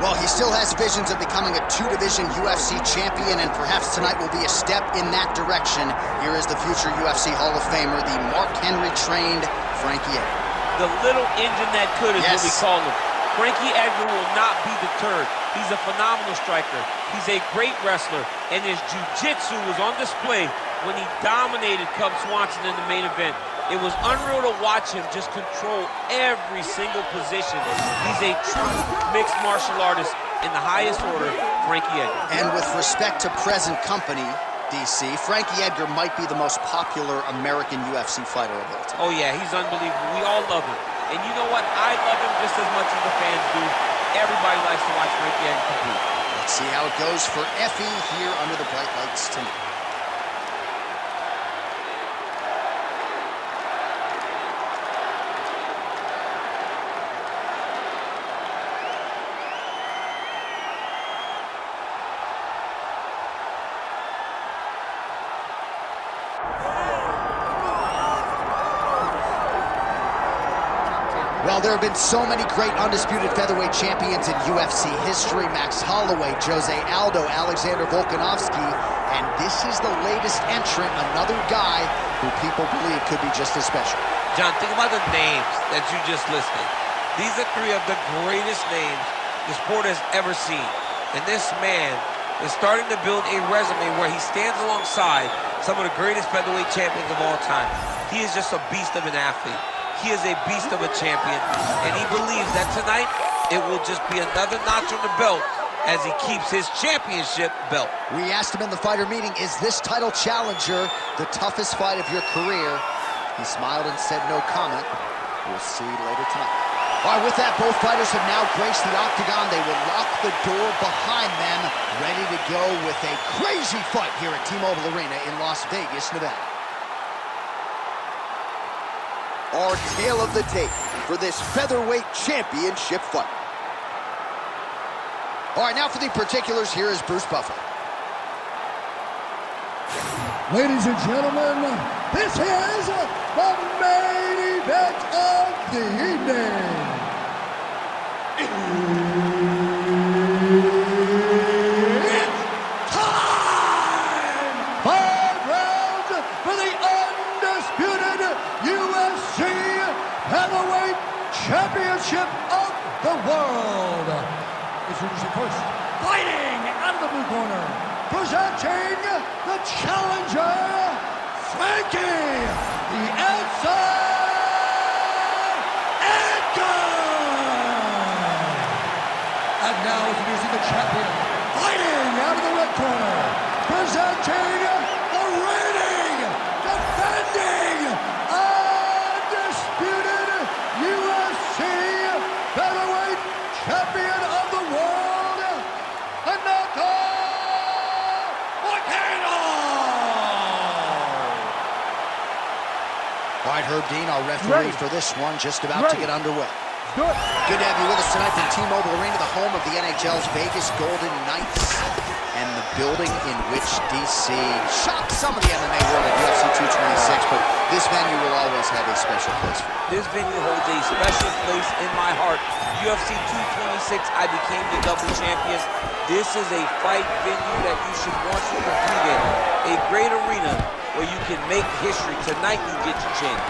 Well, he still has visions of becoming a two-division UFC champion, and perhaps tonight will be a step in that direction. Here is the future UFC Hall of Famer, the Mark Henry-trained Frankie Edgar. The little engine that could is what we call him. Frankie Edgar will not be deterred. He's a phenomenal striker. He's a great wrestler, and his jiu-jitsu was on display when he dominated Cub Swanson in the main event. It was unreal to watch him just control every single position. He's a true mixed martial artist in the highest order, Frankie Edgar. And with respect to present company, DC, Frankie Edgar might be the most popular American UFC fighter of all time. Oh yeah, he's unbelievable. We all love him. And you know what? I love him just as much as the fans do. Everybody likes to watch Frankie Edgar compete. Let's see how it goes for Effie here under the bright lights tonight. Well, there have been so many great undisputed featherweight champions in UFC history. Max Holloway, Jose Aldo, Alexander Volkanovski, and this is the latest entrant, another guy who people believe could be just as special. John, think about the names that you just listed. These are three of the greatest names the sport has ever seen. And this man is starting to build a resume where he stands alongside some of the greatest featherweight champions of all time. He is just a beast of an athlete. He is a beast of a champion, and he believes that tonight it will just be another notch on the belt as he keeps his championship belt. We asked him in the fighter meeting, is this title challenger the toughest fight of your career? He smiled and said no comment. We'll see later tonight. All right, with that, both fighters have now graced the octagon. They will lock the door behind them, ready to go with a crazy fight here at T-Mobile Arena in Las Vegas, Nevada. Our tale of the tape for this featherweight championship fight. All right, now for the particulars, here is Bruce Buffer. Ladies and gentlemen, this is the main event of the evening. It's time! 5 rounds for the undisputed UFC Heavyweight Championship of the world. Introducing first, fighting out of the blue corner, presenting the challenger, Frankie the Outside Edgar. And now introducing the champion, fighting out of the red corner, presenting the reigning, defending, undisputed UFC Featherweight Champion of the world, Renato Moicano. All right, Herb Dean, our referee for this one, just about to get underway. Good to have you with us tonight from T-Mobile Arena, the home of the NHL's Vegas Golden Knights, and the building in which DC shocked some of the MMA world at UFC 226, but this venue will always have a special place for you. This venue holds a special place in my heart. UFC 226, I became the double champion. This is a fight venue that you should want to compete in. A great arena where you can make history. Tonight you get your chance.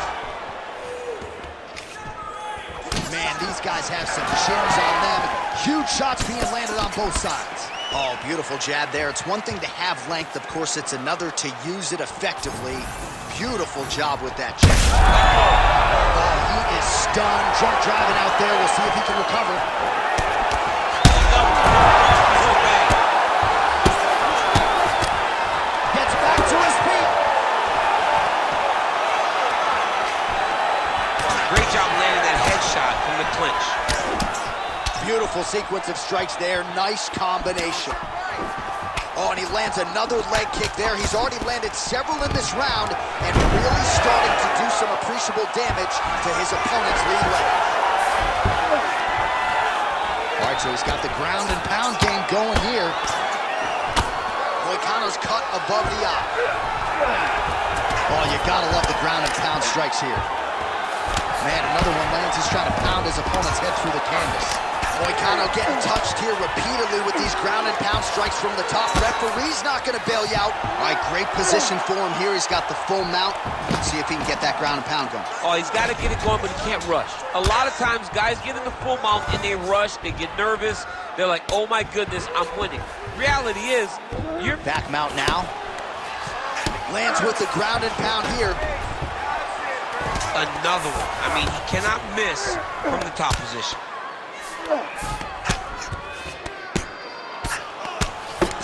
Man, these guys have some chins on them. Huge shots being landed on both sides. Oh, beautiful jab there. It's one thing to have length. Of course, it's another to use it effectively. Beautiful job with that jab. Oh, he is stunned. Drunk driving out there. We'll see if he can recover. Gets back to his feet. Great job landing that headshot from the clinch. Beautiful sequence of strikes there. Nice combination. Oh, and he lands another leg kick there. He's already landed several in this round and really starting to do some appreciable damage to his opponent's lead leg. All right, so he's got the ground and pound game going here. Moicano's cut above the eye. Oh, you gotta love the ground and pound strikes here. Man, another one lands. He's trying to pound his opponent's head through the canvas. Moicano getting touched here repeatedly with these ground and pound strikes from the top. Referee's not going to bail you out. All right, great position for him here. He's got the full mount. Let's see if he can get that ground and pound going. Oh, he's got to get it going, but he can't rush. A lot of times, guys get in the full mount and they rush, they get nervous. They're like, oh my goodness, I'm winning. Reality is, you're... Back mount now. Lands with the ground and pound here. Another one. I mean, he cannot miss from the top position.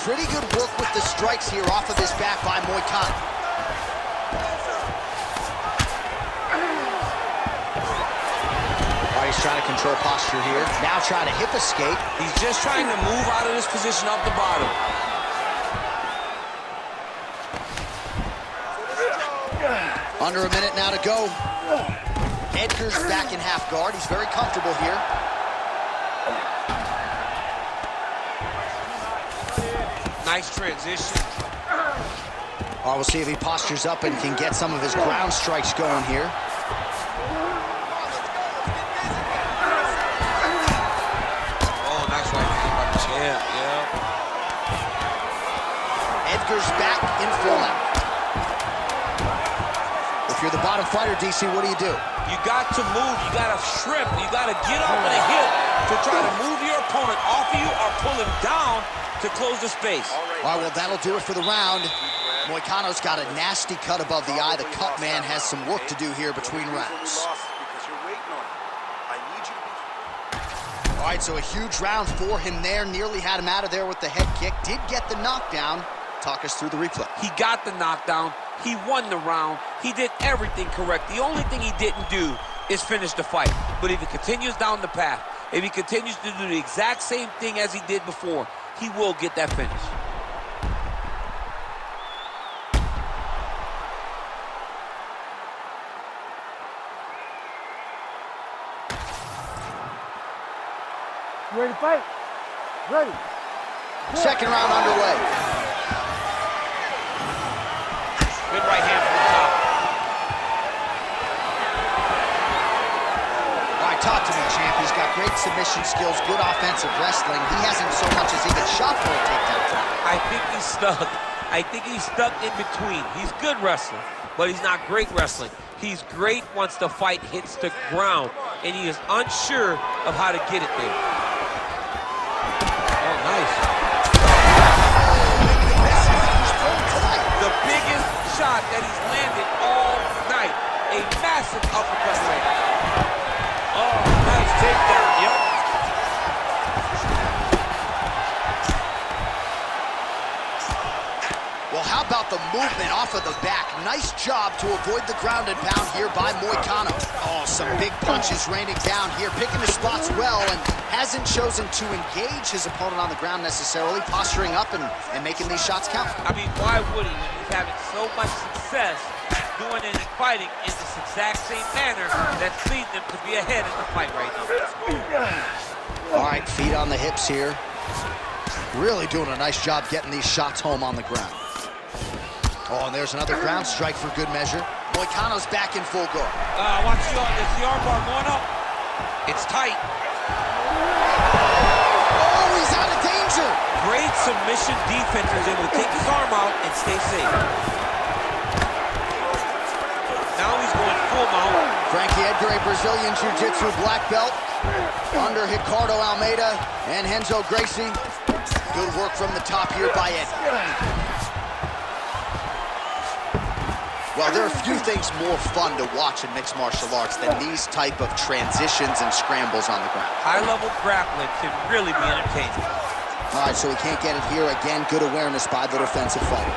Pretty good work with the strikes here off of his back by Moicano. All right, he's trying to control posture here. Now trying to hip escape. He's just trying to move out of this position up the bottom. Under a minute now to go. Edgar's back in half guard. He's very comfortable here. Nice transition. All right, we'll see if he postures up and can get some of his ground strikes going here. Oh, nice right hand by the champ, yeah. Edgar's back in full out. If you're the bottom fighter, DC, what do? You got to move, you got to shrimp, you got to get up with a hip to try to move your opponent off of you or pull him down to close the space. All right, well, that'll do it for the round. Moicano's got a nasty cut above the eye. The cut man has some work to do here between rounds. All right, so a huge round for him there. Nearly had him out of there with the head kick. Did get the knockdown. Talk us through the replay. He got the knockdown. He won the round. He did everything correct. The only thing he didn't do is finish the fight. But if he continues down the path, if he continues to do the exact same thing as he did before, he will get that finish. Ready to fight? Ready. Second round underway. Good right hand from the top. All right, talk to me, champ. He's got great submission skills, good offensive wrestling. He hasn't so much as even shot for a takedown. I think he's stuck. I think he's stuck in between. He's good wrestling, but he's not great wrestling. He's great once the fight hits the ground, and he is unsure of how to get it there. Oh, nice. The biggest shot that he's landed all night. A massive uppercut land. Oh, nice takedown. Yep. Well, how about the movement off of the back? Nice job to avoid the ground and pound here by Moicano. Oh, some big punches raining down here, picking his spots well, and hasn't chosen to engage his opponent on the ground necessarily, posturing up and making these shots count. I mean, why would he when he's having so much success doing it and fighting in this exact same manner that's leading him to be ahead in the fight right now? All right, feet on the hips here. Really doing a nice job getting these shots home on the ground. Oh, and there's another ground strike for good measure. Moicano's back in full guard. Watch the arm bar going up. It's tight. Oh, he's out of danger. Great submission defense. He was able to take his arm out and stay safe. Now he's going full mount. Frankie Edgar, a Brazilian Jiu-Jitsu black belt, under Ricardo Almeida and Renzo Gracie. Good work from the top here by Edgar. Well, there are a few things more fun to watch in mixed martial arts than these type of transitions and scrambles on the ground. High-level grappling can really be entertaining. All right, so we can't get it here. Again, good awareness by the defensive fighter.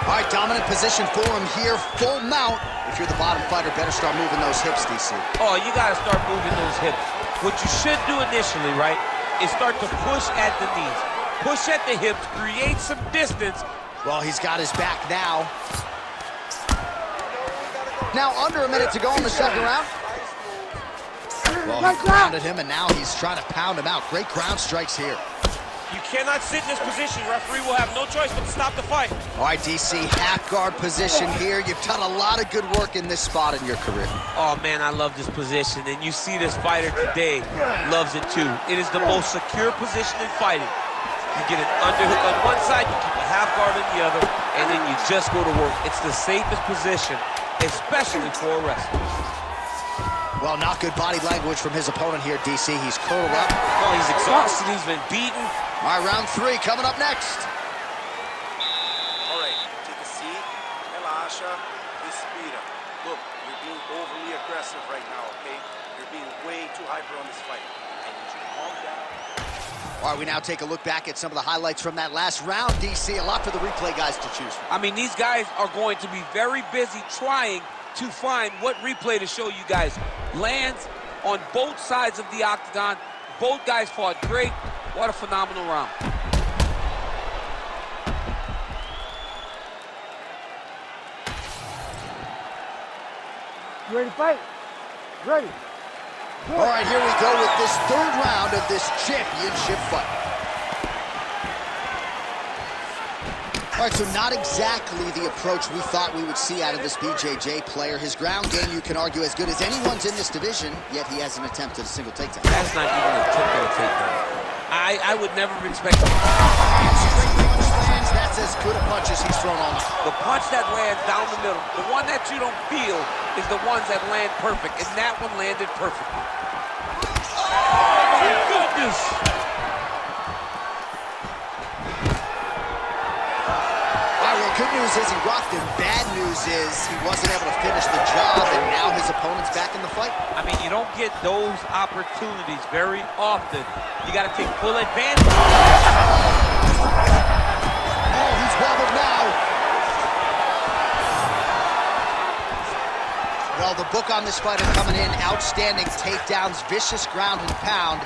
All right, dominant position for him here. Full mount. If you're the bottom fighter, better start moving those hips, DC. Oh, you got to start moving those hips. What you should do initially, right, is start to push at the knees. Push at the hips, create some distance. Well, he's got his back now. Now under a minute to go in the second round. Well, he grounded him, and now he's trying to pound him out. Great ground strikes here. You cannot sit in this position. Referee will have no choice but to stop the fight. All right, DC, half guard position here. You've done a lot of good work in this spot in your career. Oh, man, I love this position, and you see this fighter today loves it, too. It is the most secure position in fighting. You get an underhook on one side, you keep a half guard on the other, and then you just go to work. It's the safest position, especially for a wrestler. Well, not good body language from his opponent here, DC. He's curled up. Oh, he's exhausted. He's been beaten. All right, round 3 coming up next. All right, take a seat. Relaxa. Respira. Look, you're being overly aggressive right now, okay? You're being way too hyper on this fight. I need you to calm down. All right, we now take a look back at some of the highlights from that last round, DC. A lot for the replay guys to choose from. I mean, these guys are going to be very busy trying to find what replay to show you guys. Lands on both sides of the octagon. Both guys fought great. What a phenomenal round. You ready to fight? Ready. Good. All right, here we go with this 3rd round of this championship fight. All right, so not exactly the approach we thought we would see out of this BJJ player. His ground game, you can argue, as good as anyone's in this division, yet he hasn't attempted a single takedown. That's not even an attempt at a takedown. I would never expect Straight punch lands, that's as good a punch as he's thrown all night. the punch that lands down the middle. The one that you don't feel is the ones that land perfect, and that one landed perfectly. Oh, my goodness! Good news is he rocked him. Bad news is he wasn't able to finish the job, and now his opponent's back in the fight. I mean, you don't get those opportunities very often. You got to take full advantage. Oh, he's wobbled now. Well, the book on this fighter coming in, outstanding takedowns, vicious ground and pound.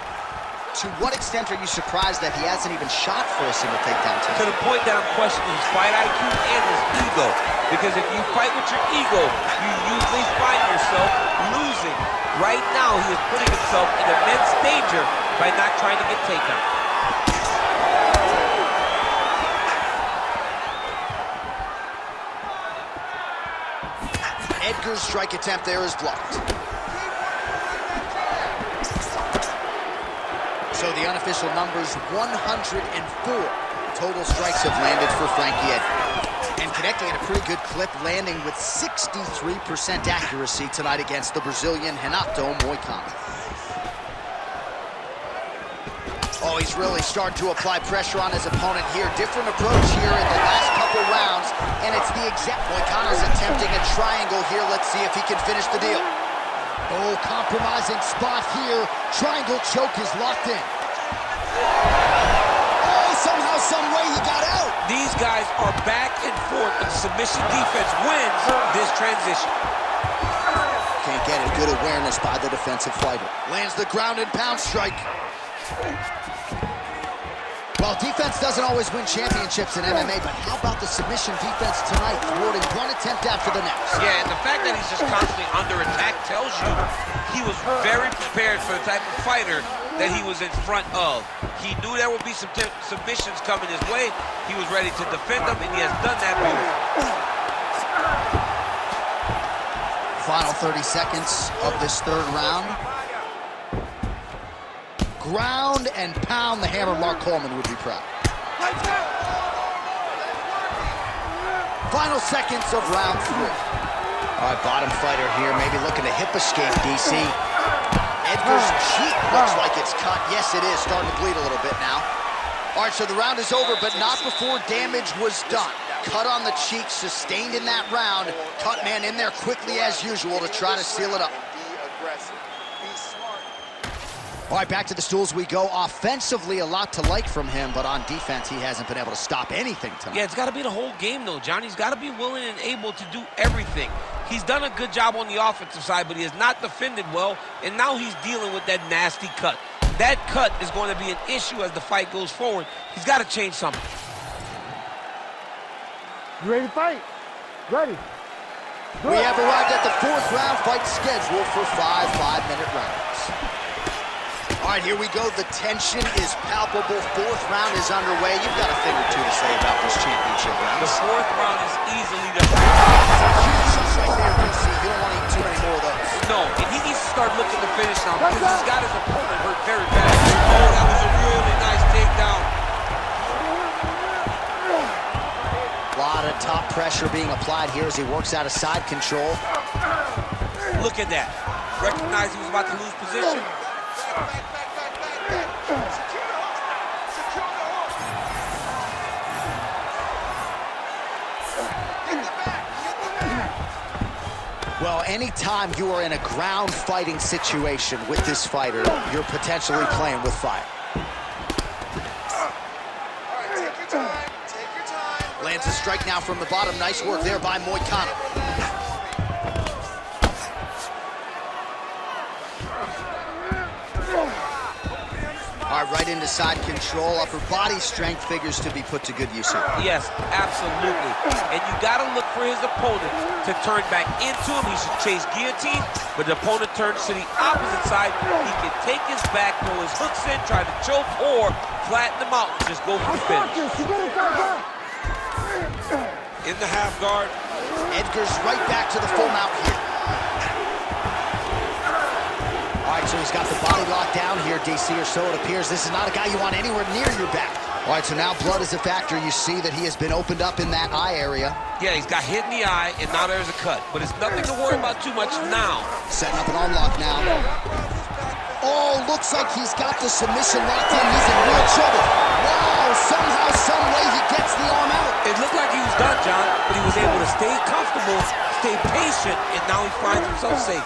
To what extent are you surprised that he hasn't even shot for a single takedown tonight? To the point that I'm questioning his fight IQ and his ego. Because if you fight with your ego, you usually find yourself losing. Right now, he is putting himself in immense danger by not trying to get takedown. Edgar's strike attempt there is blocked. So the unofficial numbers, 104 total strikes have landed for Frankie Edgar. And connecting at a pretty good clip, landing with 63% accuracy tonight against the Brazilian Renato Moicano. Oh, he's really starting to apply pressure on his opponent here. Different approach here in the last couple rounds, and it's the exact... Moicano's attempting a triangle here. Let's see if he can finish the deal. Oh, compromising spot here. Triangle choke is locked in. Oh, somehow, some way he got out. These guys are back and forth, and submission defense wins this transition. Can't get a good awareness by the defensive fighter. Lands the ground and pound strike. Well, defense doesn't always win championships in MMA, but how about the submission defense tonight, thwarting one attempt after the next? Yeah, and the fact that he's just constantly under attack tells you he was very prepared for the type of fighter that he was in front of. He knew there would be some submissions coming his way. He was ready to defend them, and he has done that beautifully. Final 30 seconds of this 3rd round. Ground and pound. The hammer Mark Coleman would be proud. Final seconds of round 3. All right, bottom fighter here, maybe looking to hip escape, DC. Edgar's cheek looks like it's cut. Yes, it is, starting to bleed a little bit now. All right, so the round is over, but not before damage was done. Cut on the cheek, sustained in that round. Cut man in there quickly as usual to try to seal it up. All right, back to the stools we go. Offensively, a lot to like from him, but on defense, he hasn't been able to stop anything tonight. Yeah, it's got to be the whole game, though, John. He's got to be willing and able to do everything. He's done a good job on the offensive side, but he has not defended well, and now he's dealing with that nasty cut. That cut is going to be an issue as the fight goes forward. He's got to change something. You ready to fight? Ready. We have arrived at the 4th round, fight scheduled for 5 5-minute rounds. All right, here we go. The tension is palpable. Fourth round is underway. You've got a thing or two to say about this championship round. The fourth round is easily the Shots right there, DC. You don't want to eat too many more of those. No, and he needs to start looking to finish now because he's got his opponent hurt very bad. Oh, that was a really nice takedown. A lot of top pressure being applied here as he works out of side control. Look at that. Recognized he was about to lose position. Well, anytime you are in a ground fighting situation with this fighter, you're potentially playing with fire. Lands a strike now from the bottom. Nice work there by Moicano. All right, right into side control. Upper body strength figures to be put to good use here. Yes, absolutely. And you got to look for his opponent to turn back into him. He should chase guillotine, but the opponent turns to the opposite side. He can take his back, throw his hooks in, try to choke, or flatten him out and just go for the finish. In the half guard. Edgar's right back to the full mount here. All right, so he's got the body locked down here, DC, or so it appears. This is not a guy you want anywhere near your back. All right, so now blood is a factor. You see that he has been opened up in that eye area. Yeah, he's got hit in the eye, and now there's a cut. But it's nothing to worry about too much now. Setting up an arm lock now. Oh, looks like he's got the submission locked in. He's in real trouble. Wow, somehow, some way he gets the arm out. It looked like he was done, John, but he was able to stay comfortable, stay patient, and now he finds himself safe.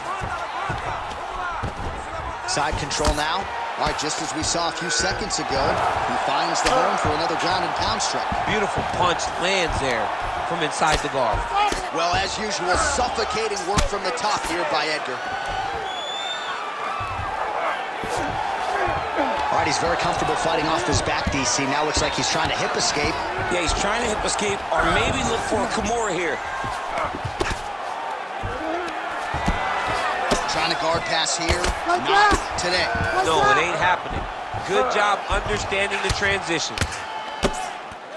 Side control now. All right, just as we saw a few seconds ago, he finds the home for another ground and pound strike. Beautiful punch lands there from inside the guard. Well, as usual, suffocating work from the top here by Edgar. All right, he's very comfortable fighting off his back, DC. Now looks like he's trying to hip escape. Yeah, he's trying to hip escape or maybe look for a Kimura here. Trying to guard pass here. Not today. No, it ain't happening. Good job understanding the transitions.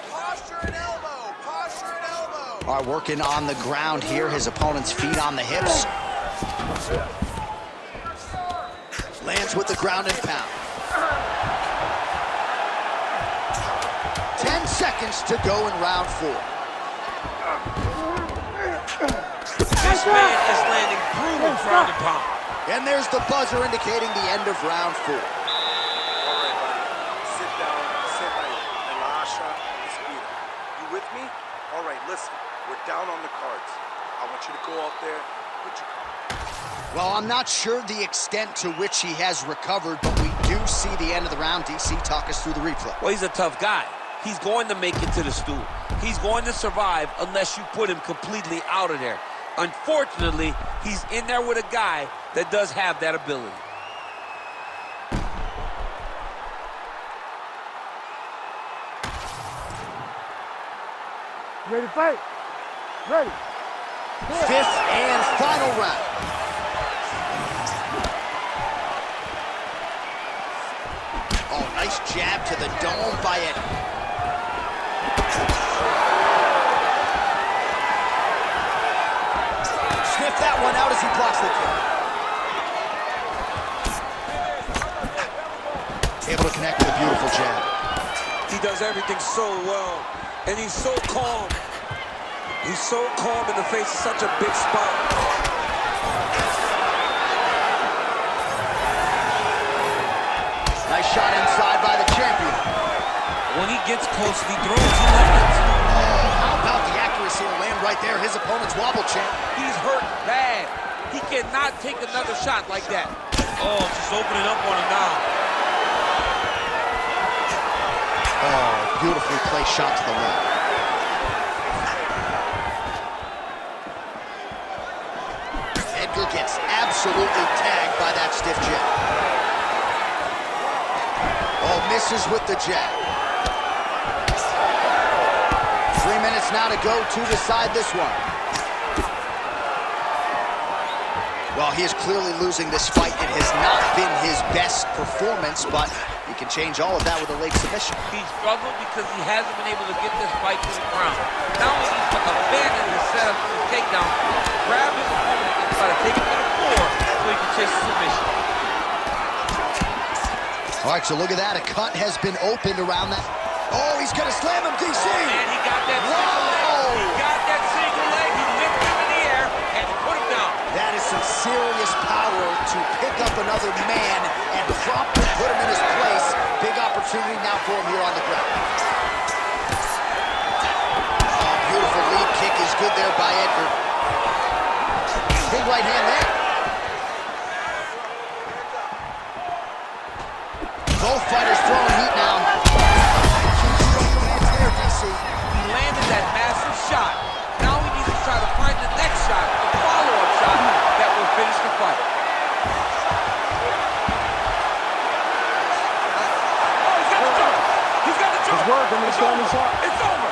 Posture and elbow. Posture and elbow. All right, working on the ground here. His opponent's feet on the hips. Lands with the ground and pound. 10 seconds to go in round 4. This man is landing brutal ground and pound. And there's the buzzer indicating the end of round 4. All right, buddy. Sit down. Sit right. Relaxa. Respira. You with me? All right, listen. We're down on the cards. I want you to go out there. Put your card. Well, I'm not sure the extent to which he has recovered, but we do see the end of the round. DC, talk us through the replay. Well, he's a tough guy. He's going to make it to the stool. He's going to survive unless you put him completely out of there. Unfortunately, he's in there with a guy that does have that ability. Ready to fight? Ready. Fifth and final round. Oh, nice jab to the dome by Edgar. Sniff that one out as he blocks the kick. Able to connect with a beautiful jab. He does everything so well, and he's so calm. He's so calm in the face of such a big spot. Nice shot inside by the champion. When he gets close, he throws two hands. How about the accuracy to land right there? His opponent's wobble champ. He's hurt bad. He cannot take another shot like that. Oh, just opening up on him now. Oh, beautifully placed shot to the left. Edgar gets absolutely tagged by that stiff jab. Oh, misses with the jab. 3 minutes now to go to decide this one. Well, he is clearly losing this fight. It has not been his best performance, but he can change all of that with a late submission. He struggled because he hasn't been able to get this fight to the ground. Now he needs to abandon his setup to the takedown, grab his opponent, and try to take him to the floor so he can chase the submission. All right, so look at that. A cut has been opened around that. Oh, he's going to slam him, DC. Oh, man, he got that single leg. He got that single leg. He lifted him in the air and put him down. That is some serious power to pick up another man and promptly put him in his place. Big opportunity now for him here on the ground. Oh, beautiful lead kick is good there by Edgar. Big right hand there. Both fighters throwing heat now. He landed that massive shot. Now he needs to try to find the next shot, a follow-up shot that will finish the fight. Oh, he's got the jump. He's got the jump. It's working. It's over. It's over.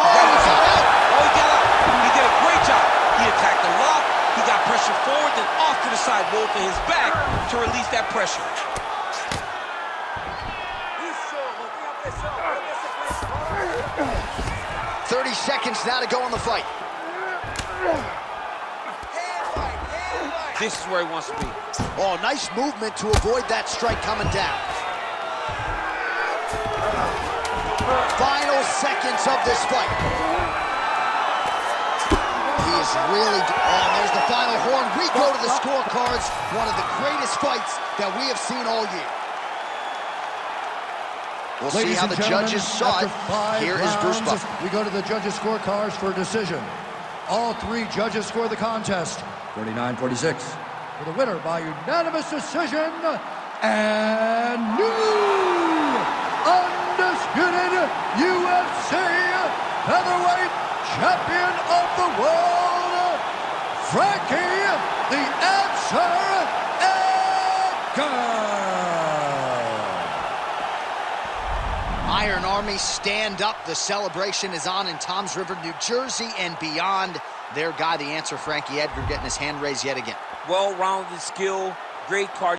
Oh, he got out. Oh, he got out. He did a great job. He attacked the lock. He got pressure forward, then off to the side, rolled to his back to release that pressure. 30 seconds now to go in the fight. This is where he wants to be. Oh, nice movement to avoid that strike coming down. Final seconds of this fight. He is really... Oh, there's the final horn. We go to the scorecards. One of the greatest fights that we have seen all year. We'll see how the judges saw it. Here is Bruce Buffer. We go to the judges' scorecards for a decision. All three judges score the contest 49-46. For the winner by unanimous decision, and new undisputed UFC featherweight champion of the world, Frankie the Answer Edgar. Iron Army, stand up. The celebration is on in Toms River, New Jersey, and beyond. Their guy, the Answer, Frankie Edgar, getting his hand raised yet again. Well-rounded skill, great cardio.